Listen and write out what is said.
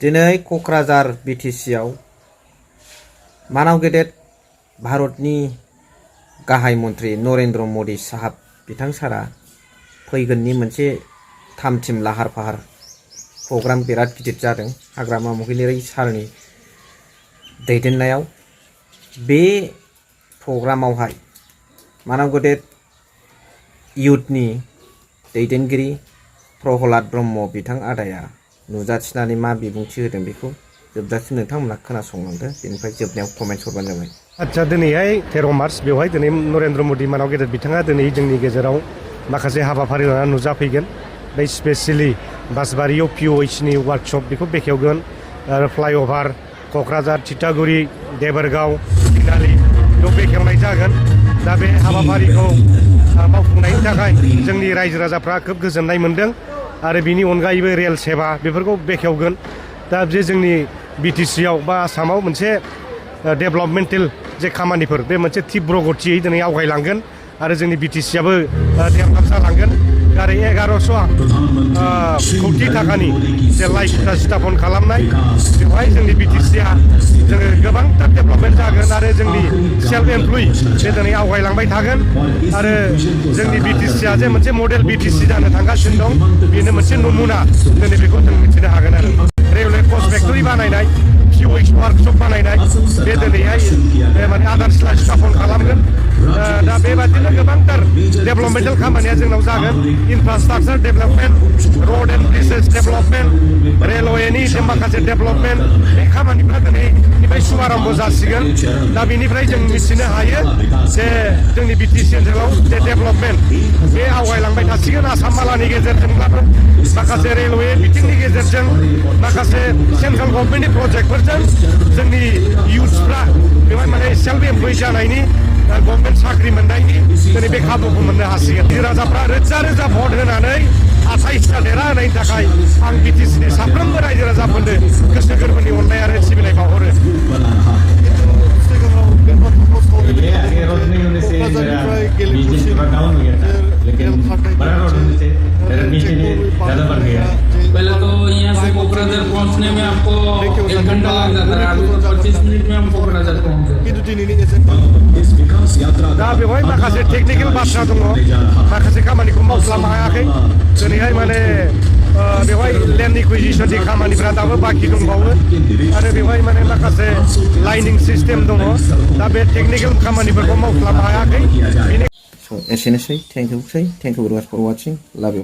दिनै क'क्राझार बिटिसिआव मानाव गेदेर भारतनि गाहाय मन्त्रि नरेन्द्र मोदी साहाब बिथां सारा फैगोननि मोनसे थामथिम लाहार फाहार प्रग्राम बिराद गिदिर जादों हाग्रामा महिलारी सारनि दैदेननायाव बे प्रग्रामावहाय मानाव गेदेर युथनि दैदेनगिरि प्रहलाद ब्रह्म बिथां आदाया नुजाथिनानै मा बिबुंथि होदों बेखौ जोबजासिम नोंथांमोना खोनासंलांदो बेनिफ्राय जोबनायाव कमेन्ट हरबानो जाबाय। आच्छा दिनैहाय 13 मार्च बेवहाय दिनै नरेन्द्र मोदी मानाव गेदेर बिथाङा दिनै जोंनि गेजेराव माखासे हाबाफारि लानानै नुजाफैगोन बे स्पेसियेलि बासबारियाव पिअएइचनि वार्कशप बेखौ बेखेवगोन आरो फ्लाइअभार क'क्राझार थिथागुरि देबरगाव तिनालि बेयाव बेखेवनाय जागोन। दा बे हाबाफारिखौ मावफुंनायनि थाखाय जोंनि रायजो राजाफ्रा खोब गोजोननाय मोनदों आरो बिनि अनगायैबो रेल सेवा बेफोरखौ बेखेवगोन। दा जे जोंनि बिटिसिआव बा आसामाव मोनसे डेभेलपमेन्टेल जे खामानिफोर बे मोनसे तीव्र गतियै दिनै आवगायलांगोन आरो जोंनि बिटिसिआबो डेभेलप जालांगोन। गारि 1100 कौटि थाखानि जे लाइट स्थापन खालामनाय बेवहाय जोंनि बिटिसिआ जोङो गोबांथार डेभेलपमेन्ट जागोन आरो जोंनि सेल्फ एमप्लय बे दिनै आवगायलांबाय थागोन आरो जोंनि बिटिसिआ जे मोनसे मडेल बिटिसि जानो थांगासिनो दं बेनो मोनसे नमुना दिनै बेखौ जों मिथिनो हागोन आरो रेलवे कच फेक्टरि बानायनाय पिअएइच वार्कशप बानायनाय बे दिनैहाय माने आदारशिला स्थापन खालामगोन। दा बेबादिनो गोबांथार डेभेलपमेन्टेल खामानिया जोंनाव जागोन। Infrastructure development road and bridges development रेलवेनि माखासे डेभेलपमेन्ट बे खामानिफ्रा दिनैनिफ्राय शुभारम्भ जासिगोन। दा बेनिफ्राय जों मिथिनो हायो जे जोंनि बिटिसि ओनसोलाव जे डेभेलपमेन्ट बे आवगायलांबाय थासिगोन आसाम मालानि गेजेरजोंब्लाबो माखासे रेलवे बिथिंनि गेजेरजों माखासे सेन्ट्रेल गभर्नमेन्टनि प्रजेक्टफोरजों जोंनि इयुथ्सफ्रा बेवहाय माने सेल्फ एमप्लय जानायनि गभर्नमेन्ट साख्रि मोननायनि दिनै बे खाबुखौ मोननो हासिगोन। रायजो राजाफ्रा रोजा रोजा भट होनानै 28टा देरहा होनायनि थाखाय आं बिटिसिनि साफ्रोमबो रायजो राजाफोरनो गोसो गोरबोनि अननाय आरो सिबिनाय बावहरो। पहले तो यहाँ से कोकराझार पहुँचने में आपको 1 घंटा लग जाता है, अभी 25 मिनट में हम कोकराझार पहुँच गए। दा बेवहाय माखासे टेकनिकेल बाथ्रा दङ माखासे खामानिखौ मावस्लाबनो हायाखै दिनैहाय माने बेवहाय लेन्ड एक्विजिसननि खामानिफ्रा दाबो बाखि दंबावो आरो बेवहाय माने माखासे लाइनिं सिस्टेम दङ दा बे टेकनिकेल खामानिफोरखौ मावस्लाबनो हायाखै। एसेनोसै थेंक इउ भेरि माच फर वाचिं लाभ इउ।